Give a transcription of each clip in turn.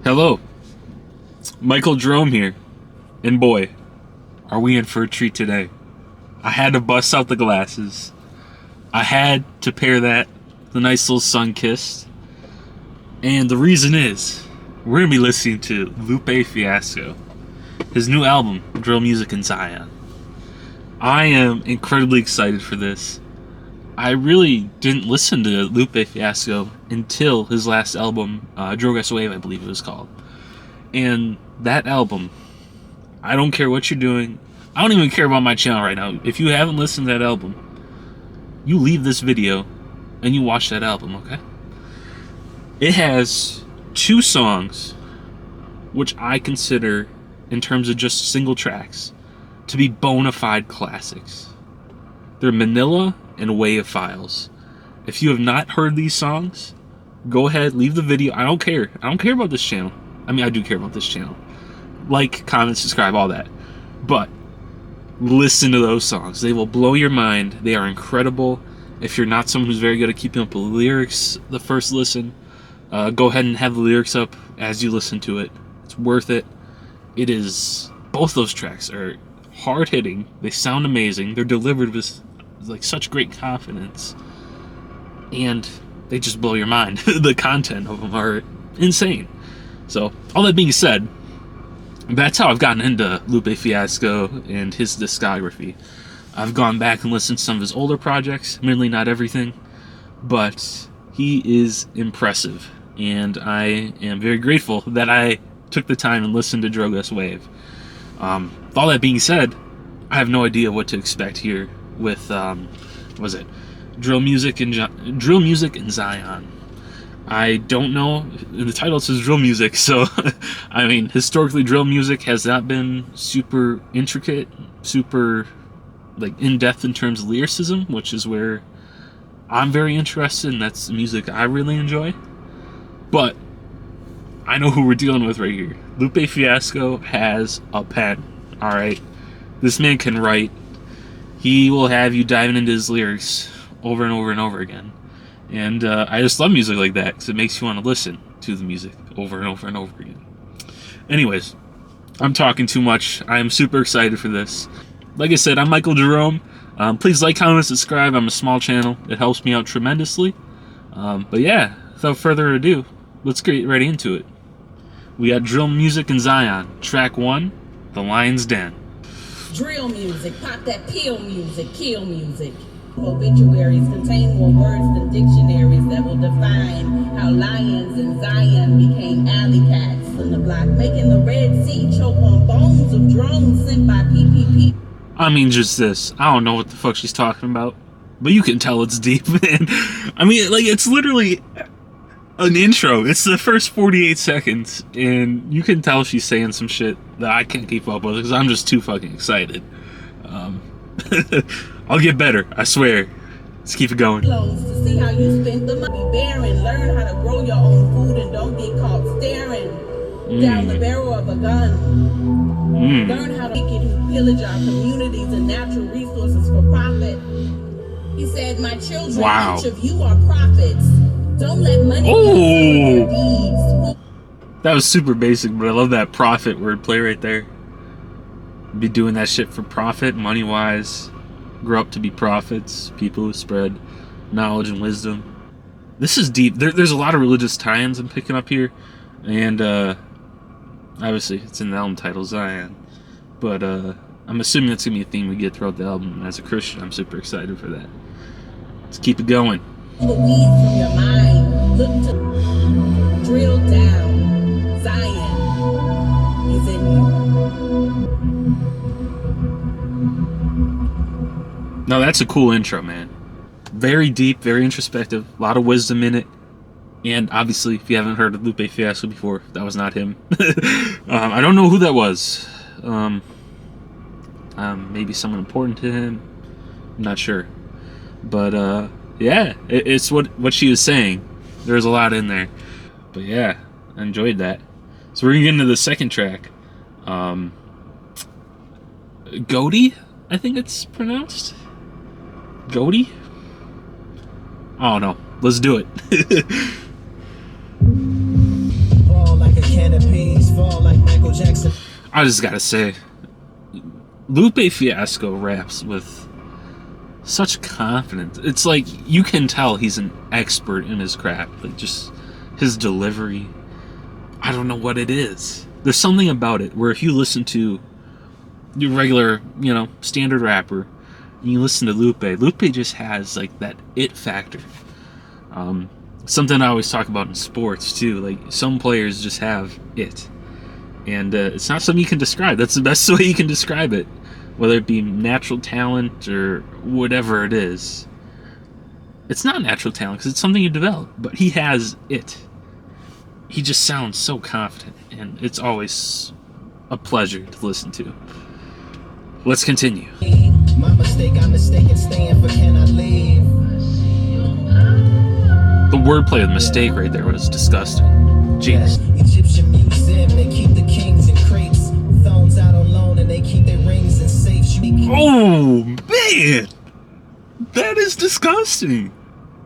Hello, Michael Jerome here, and boy, are we in for a treat today. I had to bust out the glasses. I had to pair that with a nice little sun-kissed, and the reason is, we're going to be listening to Lupe Fiasco, his new album, Drill Music in Zion. I am incredibly excited for this. I really didn't listen to Lupe Fiasco until his last album, Drogas Wave, I believe it was called. And that album, I don't care what you're doing. I don't even care about my channel right now. If you haven't listened to that album, you leave this video and you watch that album, okay? It has two songs which I consider, in terms of just single tracks, to be bona fide classics. They're Manila and Way of Files. If you have not heard these songs, go ahead, leave the video. I don't care. I don't care about this channel. I mean, I do care about this channel. Like, comment, subscribe, all that. But listen to those songs. They will blow your mind. They are incredible. If you're not someone who's very good at keeping up with the lyrics the first listen, go ahead and have the lyrics up as you listen to it. It's worth it. It is... Both those tracks are hard-hitting. They sound amazing. They're delivered with like such great confidence, and they just blow your mind. The content of them are insane. So all that being said, that's how I've gotten into Lupe Fiasco and his discography. I've gone back and listened to some of his older projects, admittedly not everything, but he is impressive, and I am very grateful that I took the time and listened to Drogas Wave. With all that being said, I have no idea what to expect here with Drill Music in Zion. I don't know. The title says drill music, so I mean, historically, drill music has not been super intricate, super like in-depth in terms of lyricism, which is where I'm very interested, and that's the music I really enjoy. But I know who we're dealing with right here. Lupe Fiasco has a pen. All right, this man can write. He will have you diving into his lyrics over and over and over again. And I just love music like that because it makes you want to listen to the music over and over and over again. Anyways, I'm talking too much. I am super excited for this. Like I said, I'm Michael Jerome. Please like, comment, subscribe. I'm a small channel. It helps me out tremendously. But yeah, without further ado, let's get right into it. We got Drill Music in Zion, track 1, The Lion's Den. Drill music, pop that pill music, kill music. Obituaries contain more words than dictionaries that will define how lions in Zion became alley cats in the block, making the Red Sea choke on bones of drones sent by PPP. I mean, just this. I don't know what the fuck she's talking about, but you can tell it's deep, man. I mean, like, it's literally an intro. It's the first 48 seconds, and you can tell she's saying some shit that I can't keep up with because I'm just too fucking excited. I'll get better, I swear. Let's keep it going. To see how you spend the money bearing, learn how to grow your own food and don't get caught staring down the barrel of a gun. Learn how to make it who pillage our communities and natural resources for profit. He said, my children, each of you are prophets. Don't let money control your deeds. That was super basic, but I love that profit wordplay right there. Be doing that shit for profit, money-wise. Grow up to be prophets, people who spread knowledge and wisdom. This is deep. There's a lot of religious tie-ins I'm picking up here, and obviously it's in the album title, Zion. But I'm assuming that's gonna be a theme we get throughout the album. And as a Christian, I'm super excited for that. Let's keep it going. The weeds from your mind, look to drill down. Zion is in you. No, that's a cool intro, man. Very deep, very introspective, a lot of wisdom in it. And obviously, if you haven't heard of Lupe Fiasco before, that was not him. I don't know who that was. Maybe someone important to him. I'm not sure. But yeah, it's what she was saying. There's a lot in there. But yeah, I enjoyed that. So we're gonna get into the second track. Goaty, I think it's pronounced. Goaty? I don't know. Let's do it. Ball like a cannon. I just gotta say, Lupe Fiasco raps with such confidence. It's like you can tell he's an expert in his craft. Like just his delivery. I don't know what it is. There's something about it where if you listen to your regular, standard rapper, and you listen to Lupe just has like that it factor. Something I always talk about in sports too. Like some players just have it, and it's not something you can describe. That's the best way you can describe it, whether it be natural talent or whatever it is. It's not natural talent because it's something you develop, but he has it. He just sounds so confident, and it's always a pleasure to listen to. Let's continue. My mistake, I'm mistaken, staying for can I leave? The wordplay of mistake right there was disgusting. Jeez. Egyptian museum, they keep the kings in crates. Thrones out on loan and they keep their rings in safes. Oh, man! That is disgusting.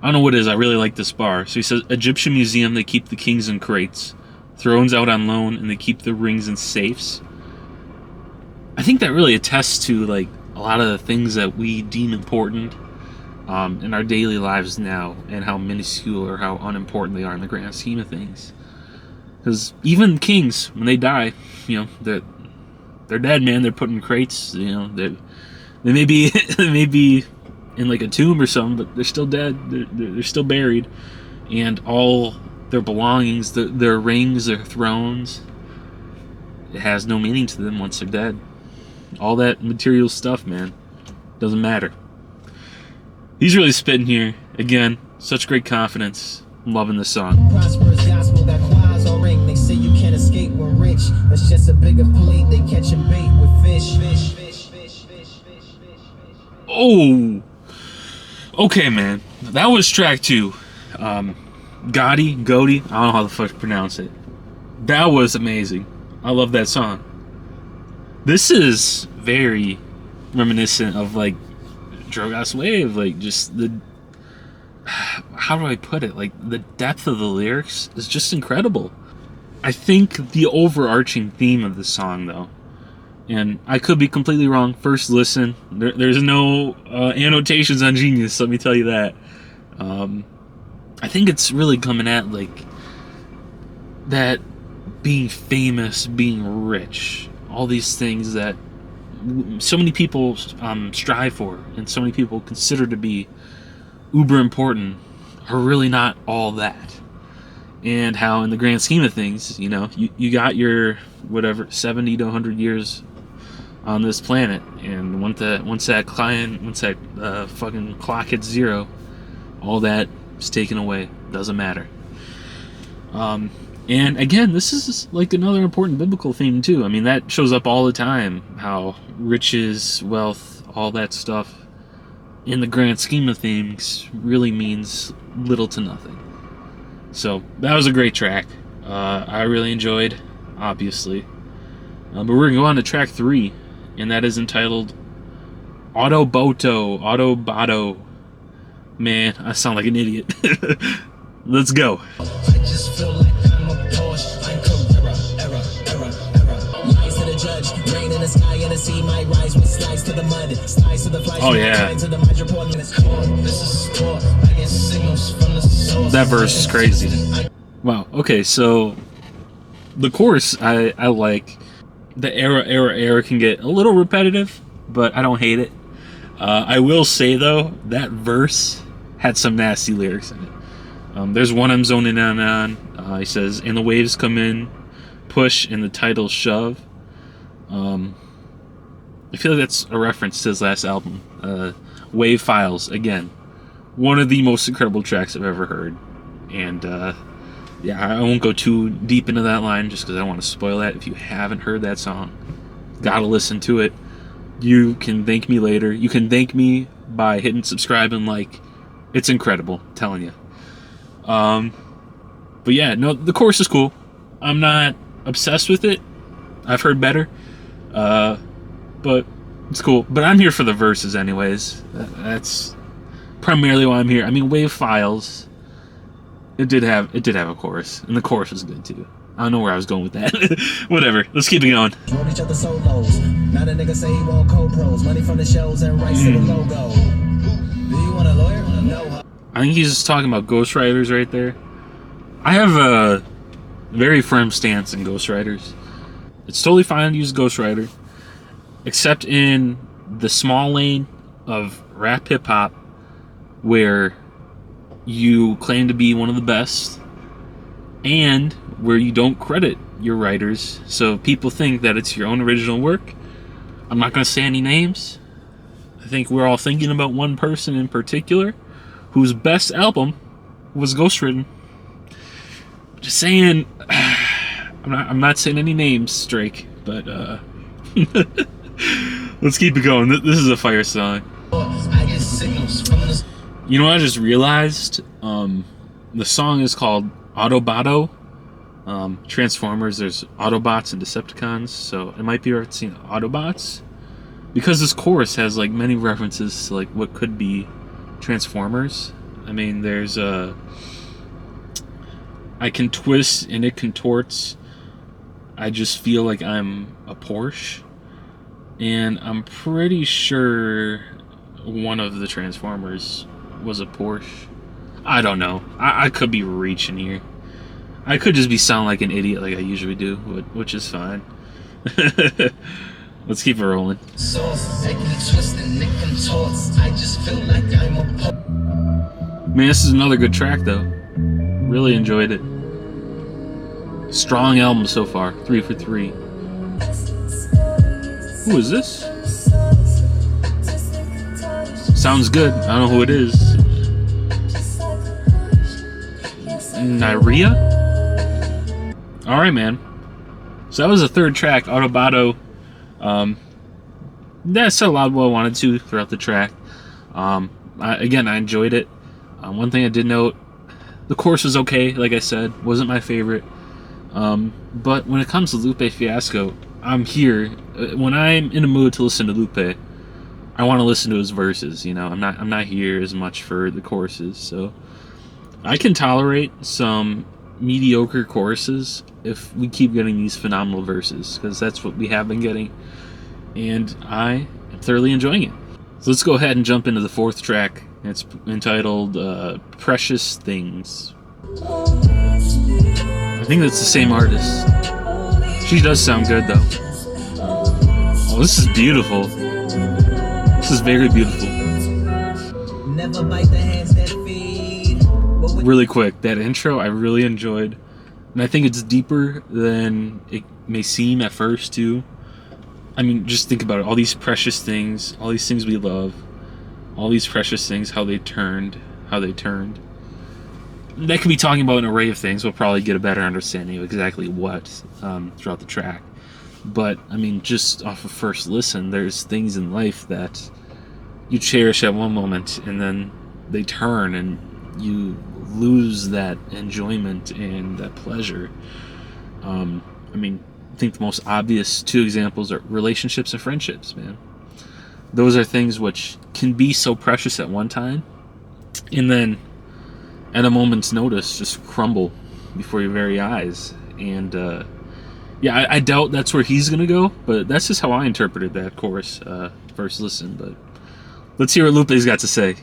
I don't know what it is. I really like this bar. So he says, Egyptian museum, they keep the kings in crates. Thrones out on loan and they keep the rings in safes. I think that really attests to like a lot of the things that we deem important in our daily lives now, and how minuscule or how unimportant they are in the grand scheme of things. Because even kings, when they die, they're dead, man. They're put in crates. They may be they may be in like a tomb or something, but they're still dead. They're still buried, and all their belongings, their rings, their thrones, it has no meaning to them once they're dead. All that material stuff, man, doesn't matter. He's really spitting here. Again, such great confidence. I'm loving this song. Prosperous gospel that choirs all ring. They say you can't escape when rich. That's just a bigger plate. They catch a bait with fish. Oh, okay, man. That was track 2. Gotti, I don't know how the fuck to pronounce it. That was amazing. I love that song. This is very reminiscent of like Drogas Wave, like just the, how do I put it, like the depth of the lyrics is just incredible. I think the overarching theme of the song though, and I could be completely wrong, first listen, there's no annotations on Genius, let me tell you that. I think it's really coming at like that being famous, being rich, all these things that so many people strive for and so many people consider to be uber important are really not all that. And how in the grand scheme of things, you got your whatever 70 to 100 years on this planet, and once that fucking clock hits 0, all that is taken away. Doesn't matter. And again, this is like another important biblical theme too. I mean, that shows up all the time, how riches, wealth, all that stuff in the grand scheme of things really means little to nothing. So that was a great track. I really enjoyed, obviously. But we're gonna go on to track 3, and that is entitled Autoboto. Man, I sound like an idiot. Let's go. I just feel like I'm a Porsche. I'm Carrera, error. Lies to the judge, rain in the sky and the sea might rise with slides to the mud, slides to the flies. Oh yeah. To the report, this is sport. I get signals from the source. That verse is crazy. Wow. Okay, so the chorus I like. The error can get a little repetitive, but I don't hate it. I will say though, that verse had some nasty lyrics in it. There's one I'm zoning in on. He says, and the waves come in, push, and the title shove. I feel like that's a reference to his last album, Wave Files. Again, one of the most incredible tracks I've ever heard. And yeah, I won't go too deep into that line just because I don't want to spoil that. If you haven't heard that song, gotta listen to it. You can thank me later. You can thank me by hitting subscribe and like. It's incredible, I'm telling you. But yeah, no, the chorus is cool. I'm not obsessed with it. I've heard better. But it's cool. But I'm here for the verses anyways. That's primarily why I'm here. I mean, Wave Files, it did have a chorus, and the chorus was good too. I don't know where I was going with that. Whatever. Let's keep it going. Wrote each other solos. Now the nigga say he want co-pros. Money from the shows and rights to the logo. Do you want a lawyer? No. I think he's just talking about ghostwriters right there. I have a very firm stance in ghostwriters. It's totally fine to use ghostwriter, except in the small lane of rap hip hop where you claim to be one of the best and where you don't credit your writers, so people think that it's your own original work. I'm not going to say any names. I think we're all thinking about one person in particular whose best album was ghostwritten. Just saying, I'm not saying any names, Drake, but let's keep it going. This is a fire song. You know what I just realized? The song is called Autobotto. Transformers, there's Autobots and Decepticons, so it might be referencing Autobots. Because this chorus has like many references to like what could be Transformers. I mean, there's I can twist and it contorts. I just feel like I'm a Porsche. And I'm pretty sure one of the Transformers was a Porsche. I don't know. I could be reaching here. I could just be sounding like an idiot like I usually do, which is fine. Let's keep it rolling. Man, this is another good track though. Really enjoyed it. Strong album so far. 3 for 3. Who is this? Sounds good. I don't know who it is. Nyria? Alright, man. So that was the third track, Autobotto. That said a lot of what I wanted to throughout the track. Again, I enjoyed it. One thing I did note, the chorus was okay, like I said. Wasn't my favorite. But when it comes to Lupe Fiasco, I'm here. When I'm in a mood to listen to Lupe, I want to listen to his verses, you know. I'm not here as much for the choruses, so I can tolerate some mediocre choruses if we keep getting these phenomenal verses, because that's what we have been getting, and I am thoroughly enjoying it. So let's go ahead and jump into the fourth track. It's entitled Precious Things. I think that's the same artist. She does sound good though. Oh, this is beautiful. This is very beautiful. Never bite the hands that feed. Really quick, that intro I really enjoyed. And I think it's deeper than it may seem at first too. I mean, just think about it. All these precious things, all these things we love, all these precious things, how they turned. That could be talking about an array of things. We'll probably get a better understanding of exactly what throughout the track. But, I mean, just off of first listen, there's things in life that you cherish at one moment, and then they turn, and you lose that enjoyment and that pleasure. I mean, I think the most obvious two examples are relationships and friendships, man. Those are things which can be so precious at one time, and then at a moment's notice just crumble before your very eyes. And yeah, I doubt that's where he's gonna go, but that's just how I interpreted that chorus first listen. But let's hear what Lupe's got to say.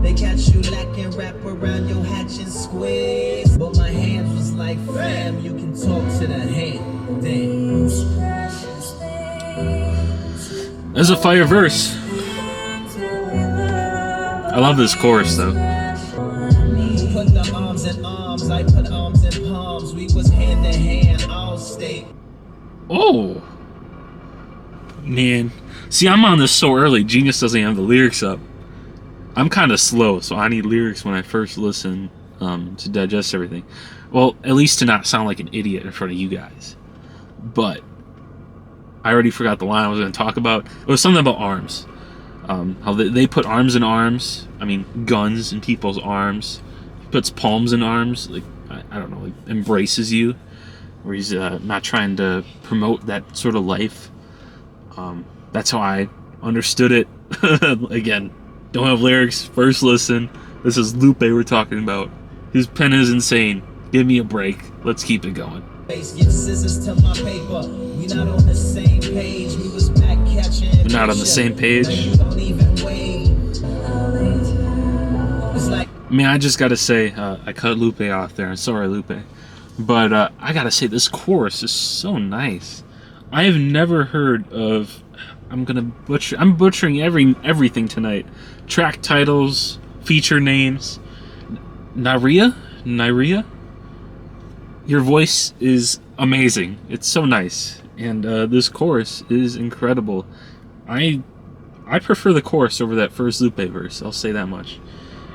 They catch you lacking, wrap around your hatch and squeeze. But my hands was like, fam, you can talk to the hand. Damn. There's a fire verse. I love this chorus though. Put the arms in arms, I put arms in palms. We was hand to hand, all state. Oh man, see, I'm on this so early. Genius doesn't have the lyrics up. I'm kind of slow, so I need lyrics when I first listen to digest everything. Well, at least to not sound like an idiot in front of you guys. But I already forgot the line I was going to talk about. It was something about arms. How they put arms in arms. I mean, guns in people's arms. He puts palms in arms. Like, I don't know, like embraces you. Where he's not trying to promote that sort of life. That's how I understood it. Again, don't have lyrics. First listen. This is Lupe we're talking about. His pen is insane. Give me a break. Let's keep it going. Get scissors to my paper. We not on the same page. We was back catching. We're not on the same page. You don't even wait. It's like, I mean, I just gotta say, I cut Lupe off there. Sorry, Lupe. But I gotta say, this chorus is so nice. I have never heard of... I'm butchering everything tonight. Track titles, feature names. Nyria? Your voice is amazing. It's so nice. And this chorus is incredible. I prefer the chorus over that first Lupe verse. I'll say that much.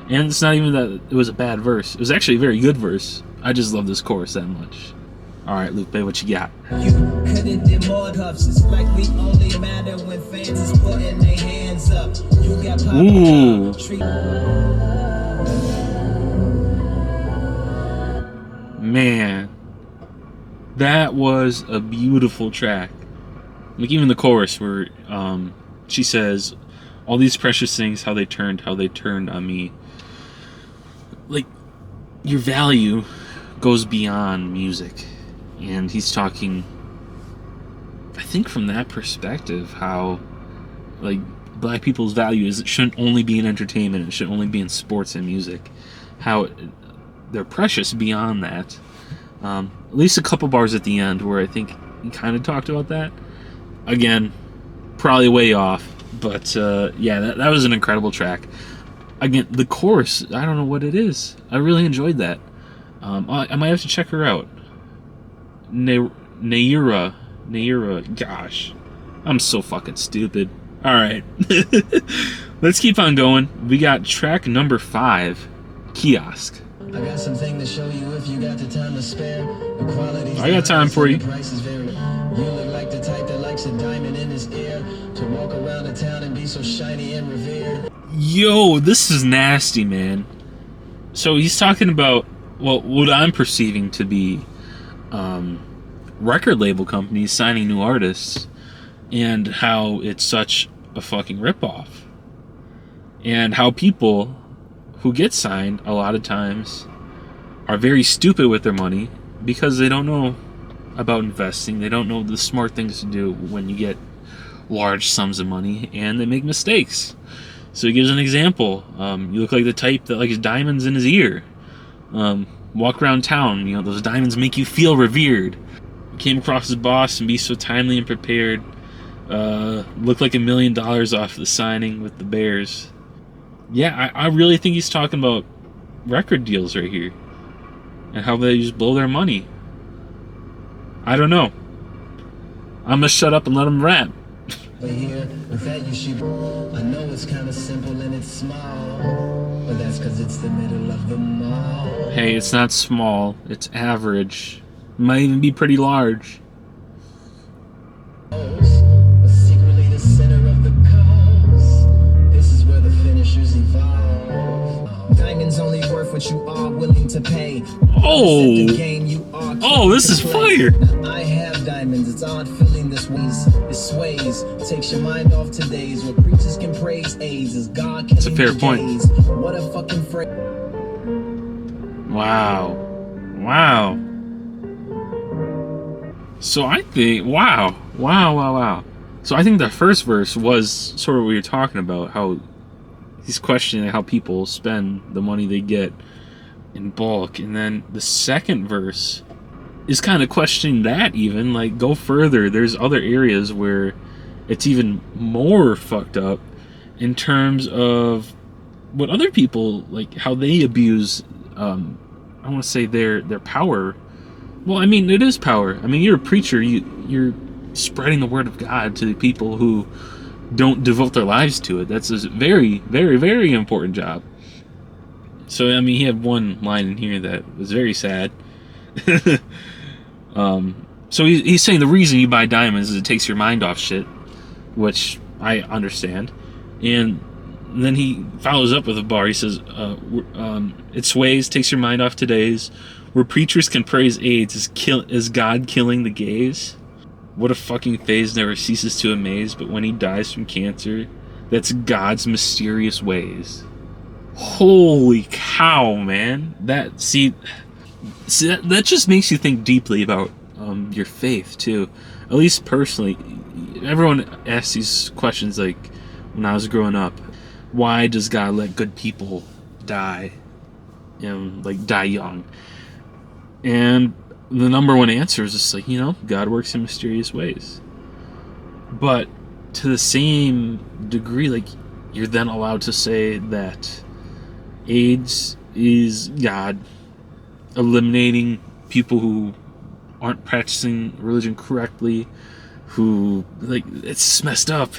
And it's not even that it was a bad verse. It was actually a very good verse. I just love this chorus that much. Alright, Lupe, what you got? you couldn't do more cups. It's like we only matter when fans is putting their hands up. You got Ooh. Man, that was a beautiful track. Like, even the chorus where she says, all these precious things, how they turned on me. Like, your value goes beyond music. And he's talking, I think, from that perspective, how, like, black people's value is it shouldn't only be in entertainment, it should only be in sports and music. How they're precious beyond that. At least a couple bars at the end where I think he kind of talked about that. Again, probably way off, but yeah, that was an incredible track. Again, the chorus, I don't know what it is. I really enjoyed that. I might have to check her out. Naira, gosh, I'm so fucking stupid. Alright, let's keep on going. We got track number 5, Kiosk. I got something to show you if you got the time to spare. The quality's I got time for you. The price is very. You look like the type that likes a diamond in his ear to walk around the town and be so shiny and revered. Yo, this is nasty, man. So he's talking about, well, what I'm perceiving to be record label companies signing new artists and how it's such a fucking ripoff. And how people who get signed a lot of times are very stupid with their money because they don't know about investing. They don't know the smart things to do when you get large sums of money, and they make mistakes. So he gives an example. You look like the type that likes diamonds in his ear. Walk around town, you know, those diamonds make you feel revered. Came across his boss and be so timely and prepared. Looked like $1 million off the signing with the Bears. Yeah, I really think he's talking about record deals right here. And how they just blow their money. I don't know. I'm gonna shut up and let him rap. But here, with that you should. I know it's kind of simple and it's small, but that's because it's the middle of the mall. Hey, it's not small. It's average. Might even be pretty large. But secretly the center of the cause. This is where the finishers evolve. Diamonds only worth what you are willing to pay. Oh! The game you are Oh, this is fire! Now, I have diamonds, it's odd feeling this ways. It sways, takes your mind off today's where preachers can praise AIDS as God can. That's a fair point. What a fucking phrase. Wow. Wow. So I think, wow. So I think the first verse was sort of what you're talking about, how he's questioning how people spend the money they get in bulk. And then the second verse is kind of questioning that even, like, go further. There's other areas where it's even more fucked up in terms of what other people, like, how they abuse, I want to say their power. Well, I mean, it is power. I mean, you're a preacher. You're spreading the word of God to the people who don't devote their lives to it. That's a very, very, very important job. So, I mean, he had one line in here that was very sad. So he's saying the reason you buy diamonds is it takes your mind off shit, which I understand. And then he follows up with a bar. He says, it sways, takes your mind off today's, where preachers can praise AIDS is God killing the gays. What a fucking phase never ceases to amaze, but when he dies from cancer, that's God's mysterious ways. Holy cow, man. See, that just makes you think deeply about your faith too. At least personally, everyone asks these questions like when I was growing up. Why does God let good people die? Like die young? And the number one answer is just like, God works in mysterious ways. But to the same degree, like, you're then allowed to say that AIDS is God eliminating people who aren't practicing religion correctly, who, like, it's messed up.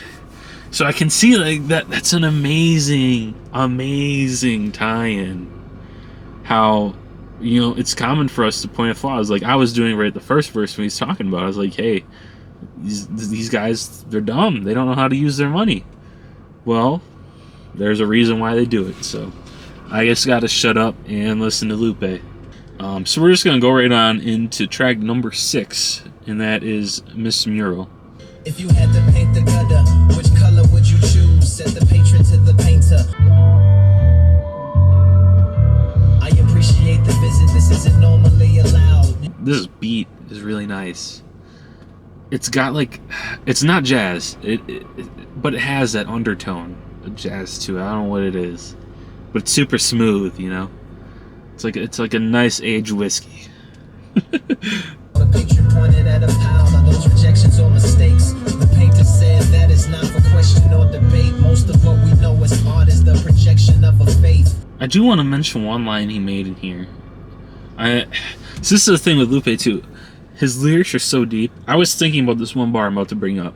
So I can see, like, that's an amazing tie-in. How, it's common for us to point at flaws. Like, I was doing right at the first verse when he's talking about it. I was like, hey, these guys, they're dumb. They don't know how to use their money. Well, there's a reason why they do it. So I just got to shut up and listen to Lupe. So we're just going to go right on into track number 6, and that is Miss Mural. If you had to paint the gutter, which color would you choose? Set the patron to the painter. I appreciate the visit, this isn't normally allowed. This beat is really nice. It's got like, it's not jazz, but it has that undertone of jazz to it. I don't know what it is, but it's super smooth, It's like a nice aged whiskey. The patron pointed at a pile of those rejections or mistakes. The painter said that is not for question or debate. Most of what we know as art is the projection of a faith. I do want to mention one line he made in here. So this is the thing with Lupe too. His lyrics are so deep. I was thinking about this one bar I'm about to bring up,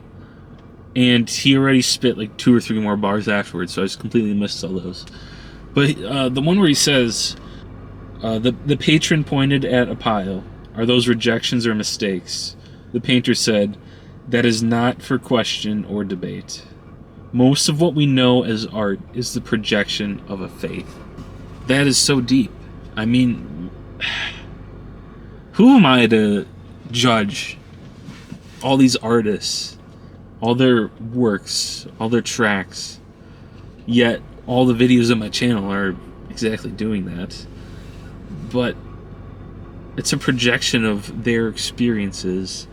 and he already spit like 2 or 3 more bars afterwards, so I just completely missed all those. But the one where he says, the patron pointed at a pile. Are those rejections or mistakes? The painter said, that is not for question or debate. Most of what we know as art is the projection of a faith. That is so deep. I mean, who am I to judge all these artists, all their works, all their tracks, yet all the videos on my channel are exactly doing that? But it's a projection of their experiences.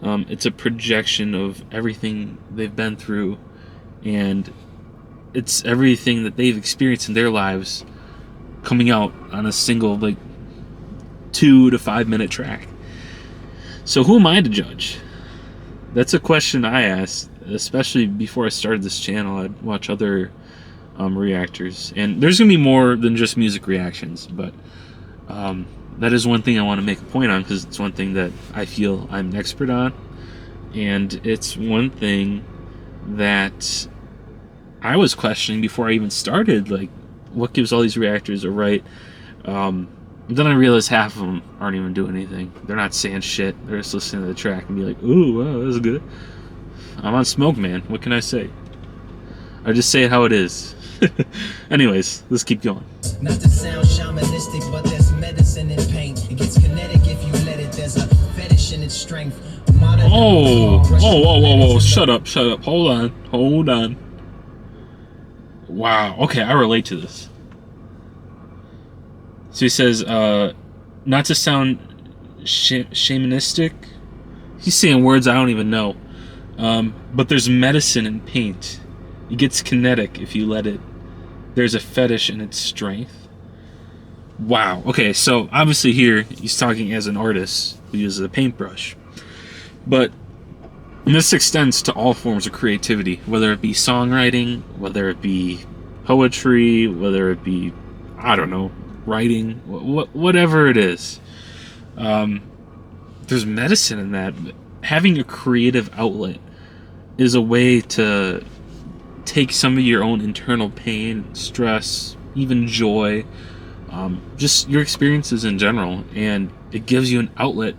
It's a projection of everything they've been through, and it's everything that they've experienced in their lives coming out on a single, like, 2 to 5 minute track. So who am I to judge? That's a question I asked, especially before I started this channel. I'd watch other reactors, and there's gonna be more than just music reactions, but that is one thing I want to make a point on, because it's one thing that I feel I'm an expert on, and it's one thing that I was questioning before I even started, like, what gives all these reactors a right? Then I realized half of them aren't even doing anything. They're not saying shit. They're just listening to the track and be like, ooh, wow, this is good. I'm on smoke, man. What can I say? I just say it how it is. Anyways, let's keep going. Not to sound shamanistic, but there's medicine in pain. It gets kinetic if you let it. There's a fetish in its strength. Whoa. Shut up. Hold on. Wow. Okay, I relate to this. So he says, not to sound shamanistic. He's saying words I don't even know. But there's medicine in paint. It gets kinetic if you let it. There's a fetish in its strength. Wow. Okay, so obviously here he's talking as an artist who uses a paintbrush. But this extends to all forms of creativity, whether it be songwriting, whether it be poetry, whether it be, I don't know, writing, whatever it is. There's medicine in that. Having a creative outlet is a way to take some of your own internal pain, stress, even joy, just your experiences in general, and it gives you an outlet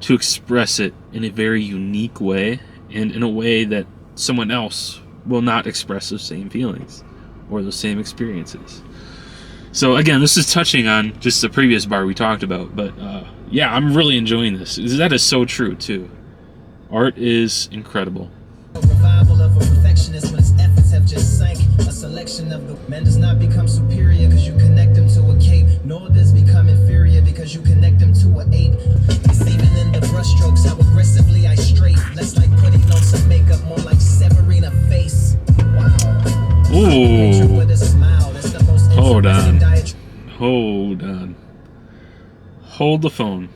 to express it in a very unique way, and in a way that someone else will not express those same feelings or those same experiences. So again, this is touching on just the previous bar we talked about, but yeah, I'm really enjoying this. That is so true too. Art is incredible. Revival of a perfectionist when his efforts have just sank. A selection of the man does not become superior because you connect him to a cape, nor does become inferior because you connect them to an ape. It's even in the brushstrokes how aggressively I strafe. Less like putting on some makeup, more like severing a face. Wow. Ooh. With a smile, that's the most Hold on. interesting Hold on. Hold the phone.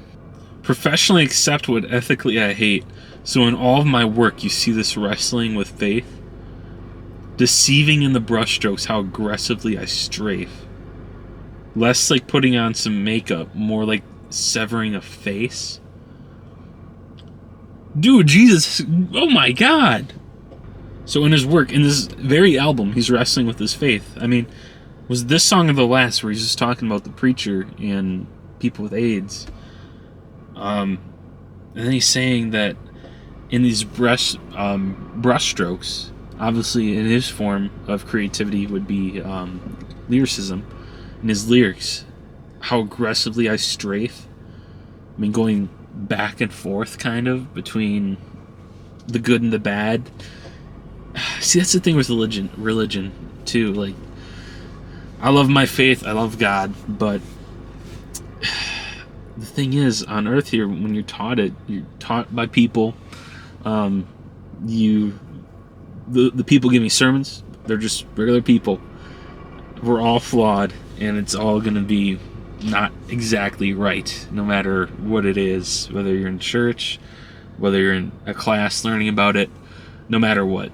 Professionally accept what ethically I hate. So in all of my work, you see this wrestling with faith. Deceiving in the brushstrokes, how aggressively I strafe. Less like putting on some makeup, more like severing a face. Dude, Jesus, oh my God. So in his work, in this very album, he's wrestling with his faith. I mean, was this song of the last where he's just talking about the preacher and people with AIDS? And then he's saying that in these brushstrokes, obviously in his form of creativity would be lyricism. In his lyrics, how aggressively I strafe. I mean, going back and forth kind of between the good and the bad. See, that's the thing with religion too. Like, I love my faith, I love God, but the thing is, on earth here, when you're taught it, you're taught by people. The people giving sermons, they're just regular people. We're all flawed, and it's all going to be not exactly right, no matter what it is, whether you're in church, whether you're in a class learning about it, no matter what.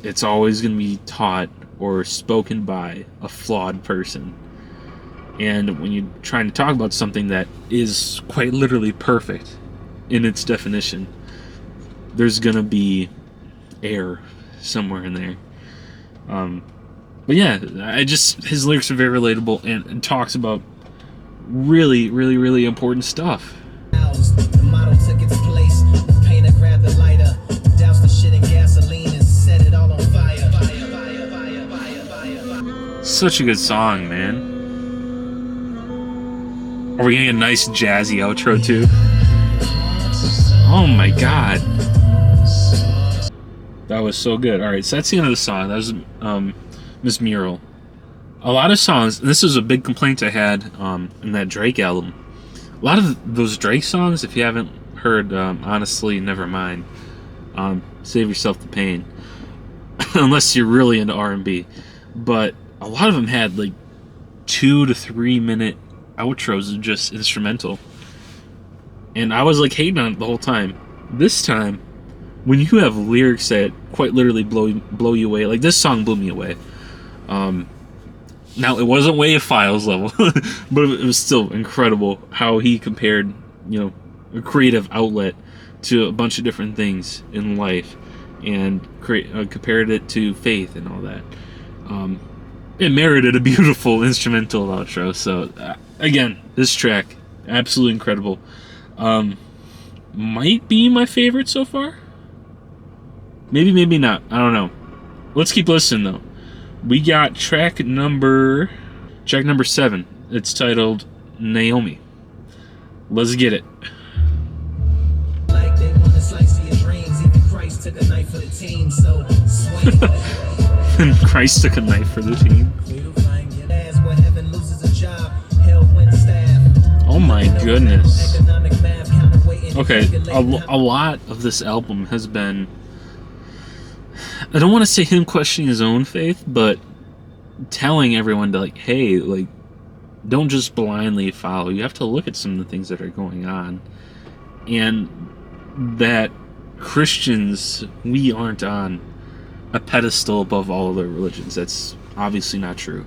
It's always going to be taught or spoken by a flawed person. And when you're trying to talk about something that is quite literally perfect in its definition, there's going to be error somewhere in there. But yeah, his lyrics are very relatable and talks about really, really, really important stuff. The model took its place. The painter grabbed the lighter, doused the shit in gasoline and set it all on fire. Such a good song, man. Are we getting a nice jazzy outro too? Oh my God. That was so good. Alright, so that's the end of the song. That was Miss Mural. A lot of songs, and this was a big complaint I had in that Drake album. A lot of those Drake songs, if you haven't heard Honestly Nevermind, save yourself the pain. Unless you're really into R&B. But a lot of them had like 2 to 3 minute outros of just instrumental. And I was like hating on it the whole time. This time, when you have lyrics that quite literally blow you away, like this song blew me away. Now it wasn't Wave Files level, but it was still incredible how he compared, a creative outlet to a bunch of different things in life, and compared it to faith and all that. It merited a beautiful instrumental outro. So again, this track, absolutely incredible. Might be my favorite so far. Maybe not. I don't know. Let's keep listening though. We got track number 7. It's titled Naomi. Let's get it. Like they want to slice your dreams. Even Christ took a knife for the team. So Christ took a knife for the team. Oh my goodness. Okay, a lot of this album has been, I don't want to say him questioning his own faith, but telling everyone to hey, don't just blindly follow. You have to look at some of the things that are going on. And that Christians, we aren't on a pedestal above all other religions. That's obviously not true.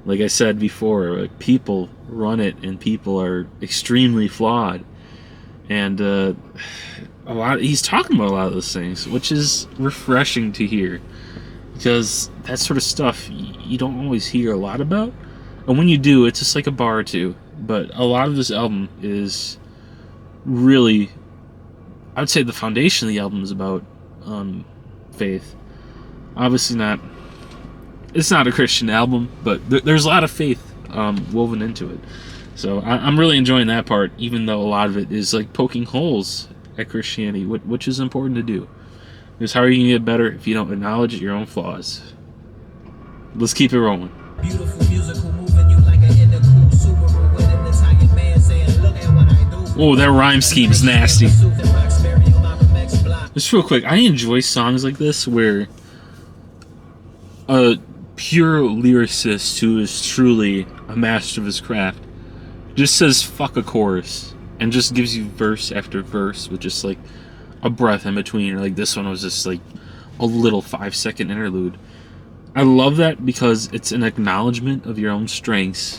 Like I said before, people run it, and people are extremely flawed. And he's talking about a lot of those things, which is refreshing to hear, because that sort of stuff you don't always hear a lot about, and when you do, it's just like a bar or two. But a lot of this album is really, I would say the foundation of the album is about faith. Obviously it's not a Christian album, but there's a lot of faith woven into it. So I'm really enjoying that part, even though a lot of it is poking holes at Christianity, which is important to do. Because how are you going to get better if you don't acknowledge your own flaws? Let's keep it rolling. Beautiful musical moving you like an intercool Subaru with an Italian man saying Oh, that rhyme scheme is nasty. Just real quick, I enjoy songs like this where a pure lyricist who is truly a master of his craft just says fuck a chorus and just gives you verse after verse with just like a breath in between. Like this one was just like a little 5-second interlude. I love that because it's an acknowledgement of your own strengths.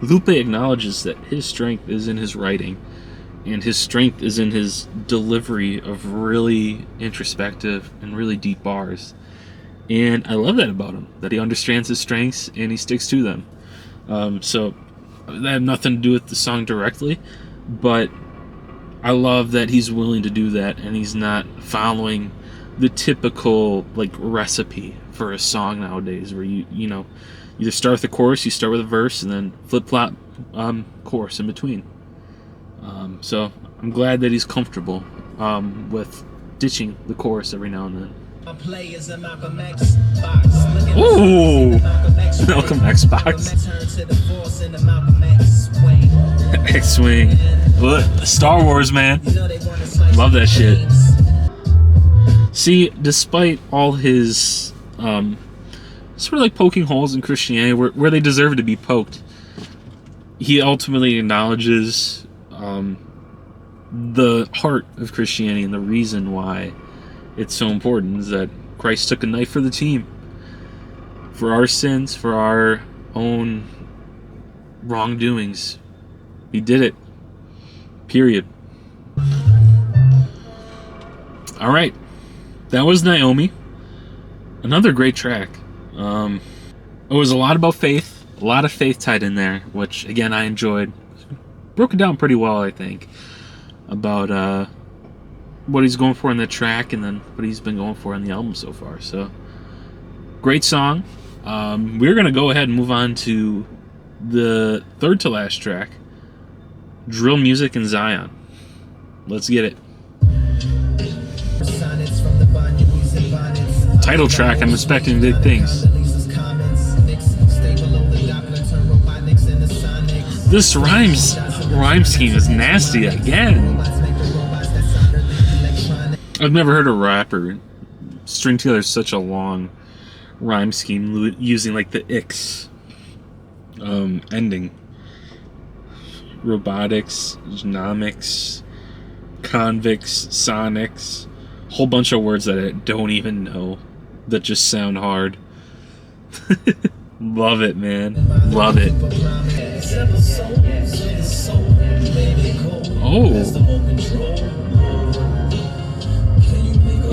Lupe acknowledges that his strength is in his writing, and his strength is in his delivery of really introspective and really deep bars. And I love that about him, that he understands his strengths and he sticks to them. So that had nothing to do with the song directly, but I love that he's willing to do that and he's not following the typical like recipe for a song nowadays, where you know, either start with the chorus, you start with a verse, and then flip-flop chorus in between. So I'm glad that he's comfortable with ditching the chorus every now and then. Ooh! Malcolm X box. X-Wing. What? Star Wars, man. Love that shit. See, despite all his sort of like poking holes in Christianity where they deserve to be poked, he ultimately acknowledges the heart of Christianity, and the reason why it's so important is that Christ took a knife for the team, for our sins, for our own wrongdoings. He did it. Period. All right. That was Naomi. Another great track. It was a lot about faith. A lot of faith tied in there, which, again, I enjoyed. Broke it down pretty well, I think, about what he's going for in the track and then what he's been going for in the album so far. So, great song. We're going to go ahead and move on to the third to last track, Drill Music in Zion. Let's get it. Title track, I'm expecting big things. This rhyme scheme is nasty again. I've never heard a rapper string together such a long rhyme scheme using like the X ending. Robotics, genomics, convicts, sonics, whole bunch of words that I don't even know that just sound hard. Love it, man. Love it. Oh.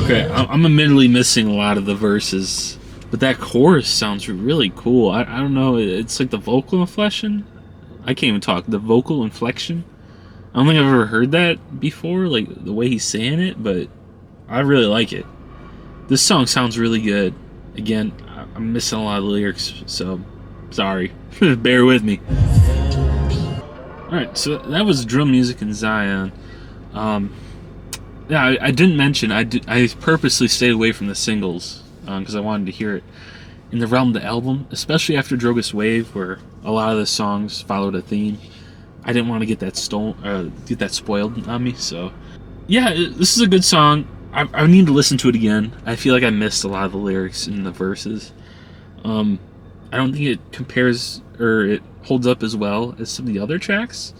Okay, I'm admittedly missing a lot of the verses, but that chorus sounds really cool. I don't know, it's like the vocal inflection. I can't even talk. The vocal inflection. I don't think I've ever heard that before, like the way he's saying it, but I really like it. This song sounds really good. Again, I'm missing a lot of the lyrics, so sorry. Bear with me. Alright, so that was Drill Music in Zion. Yeah, I didn't mention, I purposely stayed away from the singles because I wanted to hear it in the realm of the album, especially after Drogas Wave, where a lot of the songs followed a theme. I didn't want to get that spoiled on me, so yeah, this is a good song. I need to listen to it again. I feel like I missed a lot of the lyrics in the verses. I don't think it compares or it holds up as well as some of the other tracks.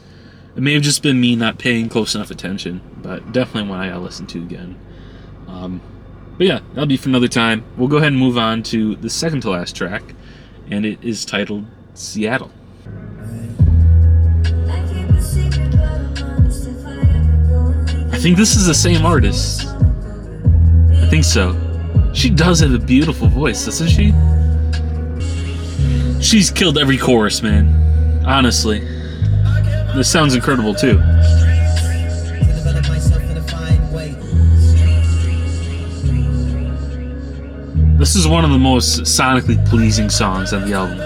It may have just been me not paying close enough attention, but definitely one I gotta listen to again. But yeah, that'll be for another time. We'll go ahead and move on to the second to last track, and it is titled Seattle. I think this is the same artist. I think so. She does have a beautiful voice, doesn't she? She's killed every chorus, man. Honestly. This sounds incredible, too. This is one of the most sonically pleasing songs on the album.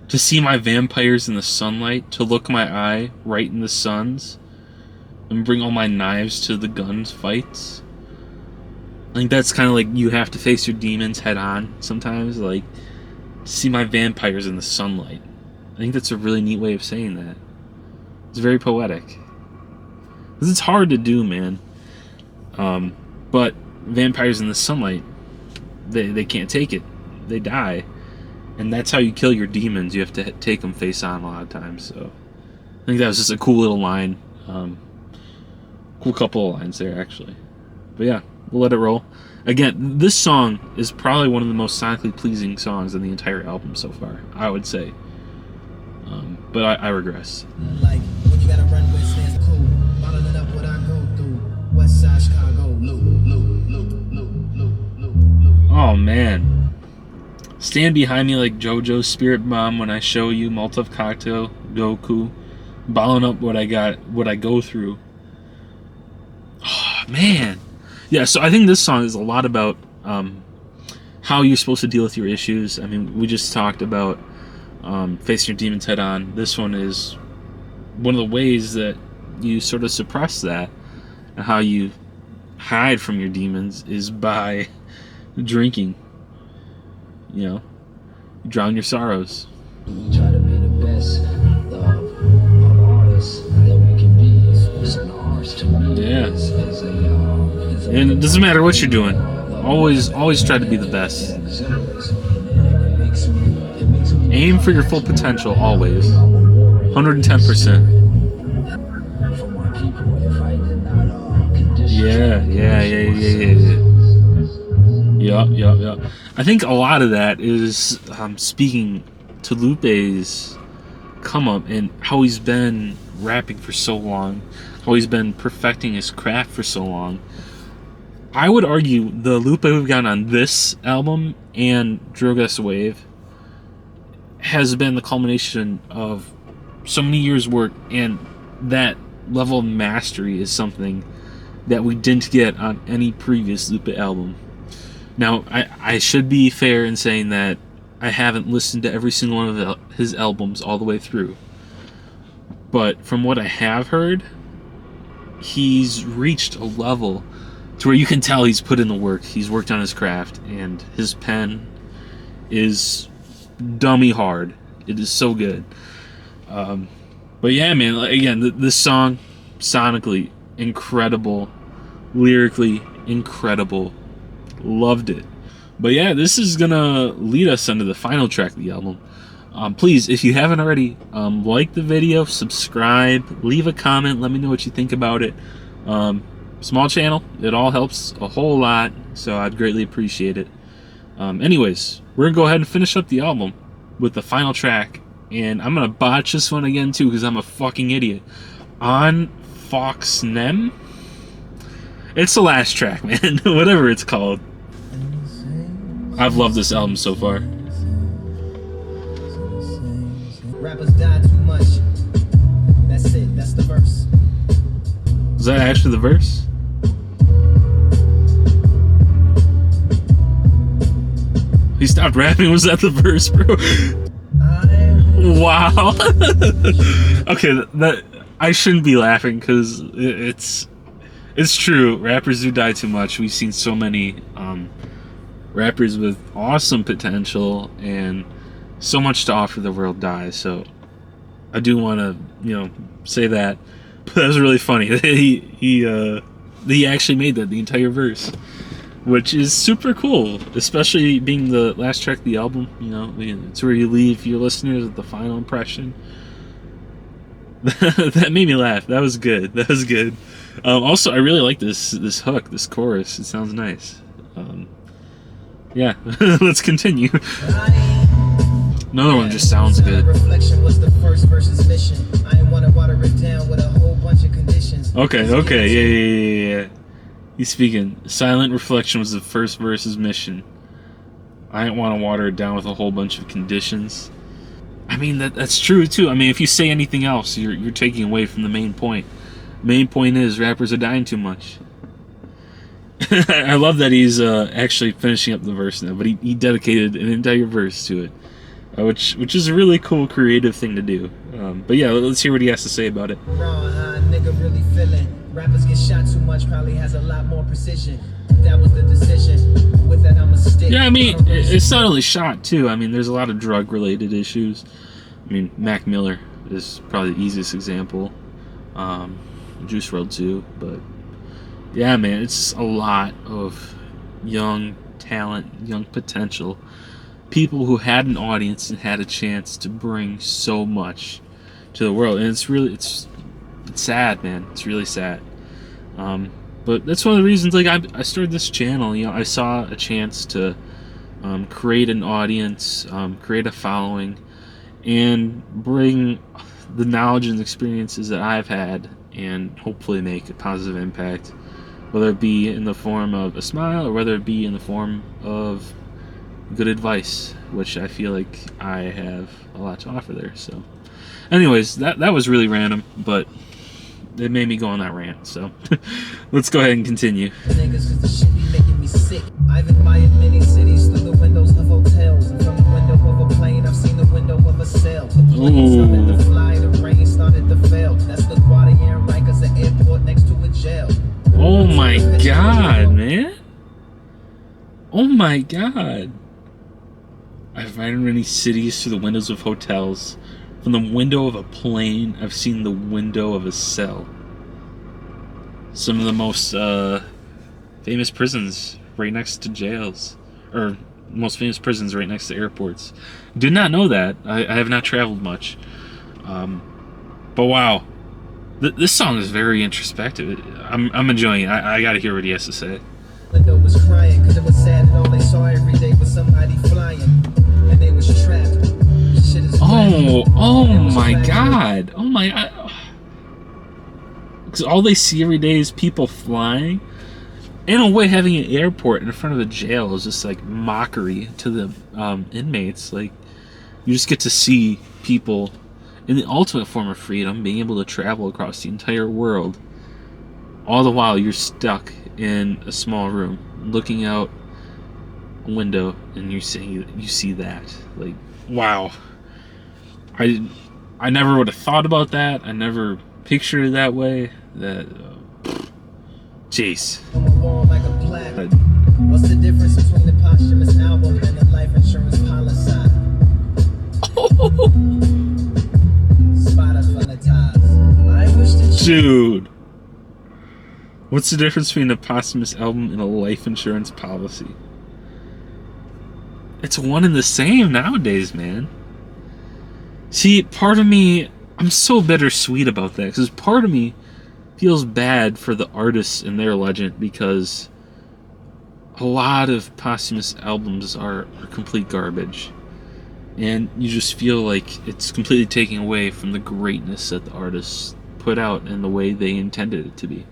To see my vampires in the sunlight, to look my eye right in the suns, and bring all my knives to the guns fights. I think that's kind of like you have to face your demons head on sometimes. Like, see my vampires in the sunlight. I think that's a really neat way of saying that. It's very poetic. Because it's hard to do, man. But vampires in the sunlight, they can't take it. They die. And that's how you kill your demons. You have to take them face on a lot of times. So I think that was just a cool little line. Cool couple of lines there, actually. But yeah, we'll let it roll. Again, this song is probably one of the most sonically pleasing songs on the entire album so far, I would say. But I regress. Like when you gotta run with stands cool, bottling up what I go through. West Side Chicago, Oh man. Stand behind me like JoJo's Spirit Bomb when I show you Molotov Cocktail, Goku. Bottling up what I go through. Oh man. Yeah, so I think this song is a lot about how you're supposed to deal with your issues. I mean, we just talked about facing your demons head on. This one is one of the ways that you sort of suppress that, and how you hide from your demons is by drinking. You know, you drown your sorrows. Try to be the best of artists that we can be. It's an art to me. Yeah. And it doesn't matter what you're doing. Always try to be the best. Aim for your full potential, always. 110%. Yeah. Yup. I think a lot of that is speaking to Lupe's come up and how he's been rapping for so long, how he's been perfecting his craft for so long. I would argue the Lupe we've gotten on this album and Drogas Wave has been the culmination of so many years' work, and that level of mastery is something that we didn't get on any previous Lupe album. Now, I should be fair in saying that I haven't listened to every single one of his albums all the way through. But from what I have heard, he's reached a level to where you can tell he's put in the work. He's worked on his craft, and his pen is dummy hard. It is so good. But yeah, man, again, this song, sonically incredible, lyrically incredible. Loved it. But yeah, this is gonna lead us into the final track of the album. Please, if you haven't already, like the video, subscribe, leave a comment, let me know what you think about it. Small channel, it all helps a whole lot, so I'd greatly appreciate it. Anyways, we're gonna go ahead and finish up the album with the final track, and I'm gonna botch this one again too because I'm a fucking idiot. On Fox Nem? It's the last track, man. Whatever it's called. I've loved this album so far. Rappers die too much. That's it. That's the verse. Was that actually the verse? He stopped rapping. Was that the verse, bro? Wow. Okay, that I shouldn't be laughing because it's true. Rappers do die too much. We've seen so many rappers with awesome potential and so much to offer the world die. So I do want to, say that. But that was really funny. He actually made that the entire verse, which is super cool, especially being the last track of the album. It's where you leave your listeners with the final impression. That made me laugh. That was good. Also, I really like this hook, this chorus. It sounds nice. Yeah, let's continue. Another one just sounds good. Reflection was the first verse's mission. I ain't wanna water it down with a whole bunch of conditions. Okay, yeah. He's speaking. Silent reflection was the first verse's mission. I didn't want to water it down with a whole bunch of conditions. I mean, that's true too. I mean, if you say anything else, you're taking away from the main point. Main point is rappers are dying too much. I love that he's actually finishing up the verse now, but he dedicated an entire verse to it, which is a really cool, creative thing to do. But yeah, let's hear what he has to say about it. Raw, nigga really feeling. Rappers get shot too much, probably has a lot more precision. That was the decision. With that, I'ma stick. Yeah, I mean, it's not only shot too. I mean, there's a lot of drug-related issues. I mean, Mac Miller is probably the easiest example. Juice WRLD too, but yeah, man, it's a lot of young talent, young potential, people who had an audience and had a chance to bring so much to the world, and it's sad, man. It's really sad. But that's one of the reasons, like, I started this channel. You know, I saw a chance to create an audience, create a following, and bring the knowledge and experiences that I've had, and hopefully make a positive impact, whether it be in the form of a smile or whether it be in the form of good advice, which I feel like I have a lot to offer there. So anyways, that was really random, but it made me go on that rant, so let's go ahead and continue. Niggas, 'cause the shit be making me sick. I've admired many cities through the windows of hotels, and from the window of a plane I've seen the window of a cell. The plane started to fly, the rain started to fail. That's the LaGuardia and Rikers, an airport next to a jail. Oh my god, man. Oh my god. I've ridden many cities through the windows of hotels. From the window of a plane, I've seen the window of a cell. Some of the most famous prisons right next to jails. Or most famous prisons right next to airports. Did not know that. I have not traveled much. But wow. This song is very introspective. I'm enjoying it. I gotta hear what he has to say. Window was crying because it was sad that all they saw every day was somebody flying. And they was trapped. Shit is Oh my god. Oh my god. Because all they see every day is people flying. In a way, having an airport in front of a jail is just like mockery to the inmates. Like, you just get to see people in the ultimate form of freedom, being able to travel across the entire world. All the while, you're stuck in a small room, looking out a window, and you see that. Like, wow. I never would have thought about that. I never pictured it that way. That, jeez. like a plaque. What's the difference between the posthumous album and the life insurance policy? I wish that Dude. What's the difference between a posthumous album and a life insurance policy? It's one and the same nowadays, man. See, part of me, I'm so bittersweet about that, because part of me feels bad for the artists and their legend, because a lot of posthumous albums are complete garbage. And you just feel like it's completely taking away from the greatness that the artists put out and the way they intended it to be.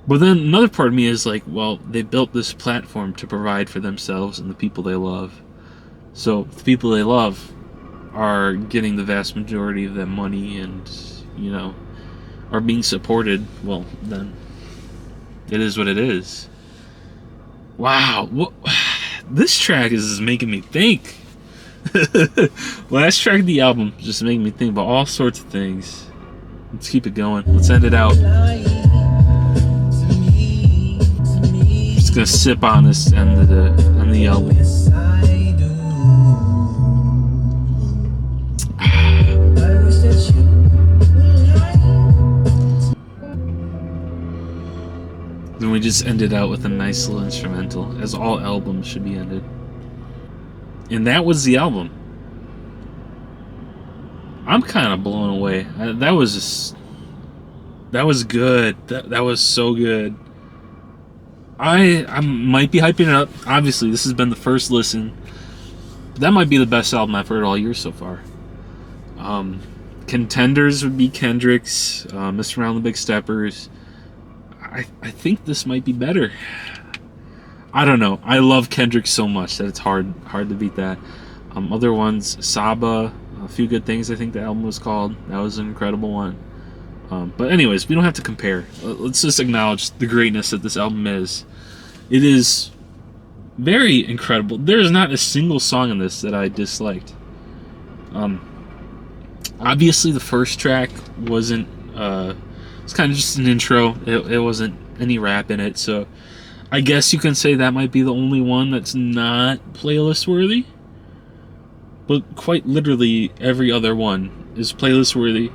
But then another part of me is like, well, they built this platform to provide for themselves and the people they love. So the people they love are getting the vast majority of that money and, you know, are being supported. Well, then it is what it is. Wow. This track is making me think. Last track of the album just making me think about all sorts of things. Let's keep it going. Let's end it out. Just gonna sip on this end of the album. Then we just ended out with a nice little instrumental, as all albums should be ended. And that was the album. I'm kind of blown away. That was good. That was so good. I might be hyping it up. Obviously, this has been the first listen. That might be the best album I've heard all year so far. Contenders would be Kendrick's, Mr. Around the Big Steppers. I think this might be better. I don't know. I love Kendrick so much that it's hard to beat that. Other ones, Saba, A Few Good Things, I think the album was called. That was an incredible one. But anyways, we don't have to compare. Let's just acknowledge the greatness that this album is. It is very incredible. There is not a single song in this that I disliked. Obviously, the first track wasn't It's kind of just an intro. It wasn't any rap in it, so I guess you can say that might be the only one that's not playlist worthy. But quite literally every other one is playlist worthy.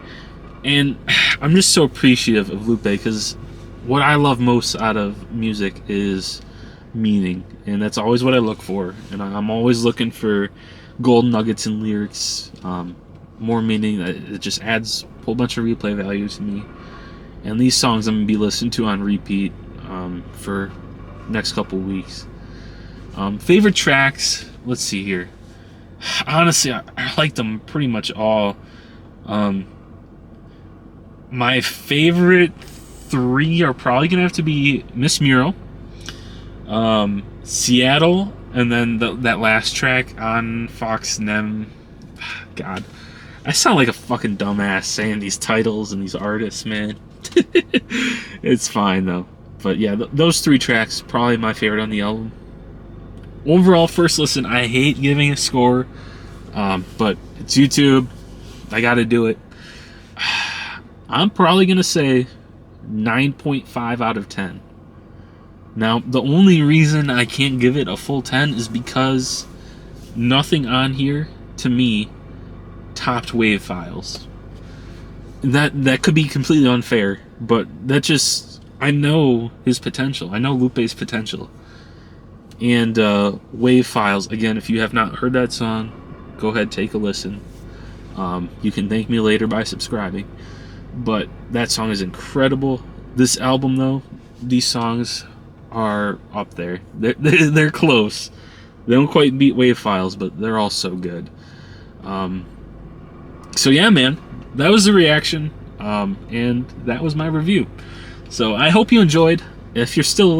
And I'm just so appreciative of Lupe, because what I love most out of music is meaning, and that's always what I look for. And I'm always looking for gold nuggets in lyrics, more meaning. It just adds a whole bunch of replay value to me. And these songs I'm gonna be listening to on repeat for next couple weeks. Favorite tracks, let's see here. Honestly, I like them pretty much all. My favorite 3 are probably gonna have to be Miss Mural, Seattle, and then that last track on Fox Nem. God, I sound like a fucking dumbass saying these titles and these artists, man. It's fine though. But yeah, those 3 tracks probably my favorite on the album. Overall, first listen, I hate giving a score, but it's YouTube. I gotta do it. I'm probably gonna say 9.5 out of 10. Now, the only reason I can't give it a full 10 is because nothing on here, to me, topped Wave Files. That could be completely unfair, but that just, I know his potential. I know Lupe's potential. And Wave Files, again, if you have not heard that song, go ahead, take a listen. You can thank me later by subscribing. But that song is incredible. This album, though, these songs are up there. They're close. They don't quite beat Wave Files, but they're all so good. So yeah, man, that was the reaction, and that was my review. So I hope you enjoyed. If you're still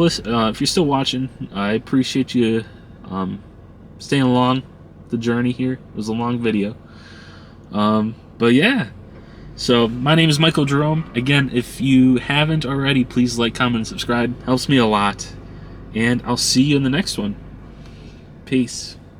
watching, I appreciate you staying along the journey here. It was a long video, but yeah. So my name is Michael Jerome. Again, if you haven't already, please like, comment, and subscribe. Helps me a lot. And I'll see you in the next one. Peace.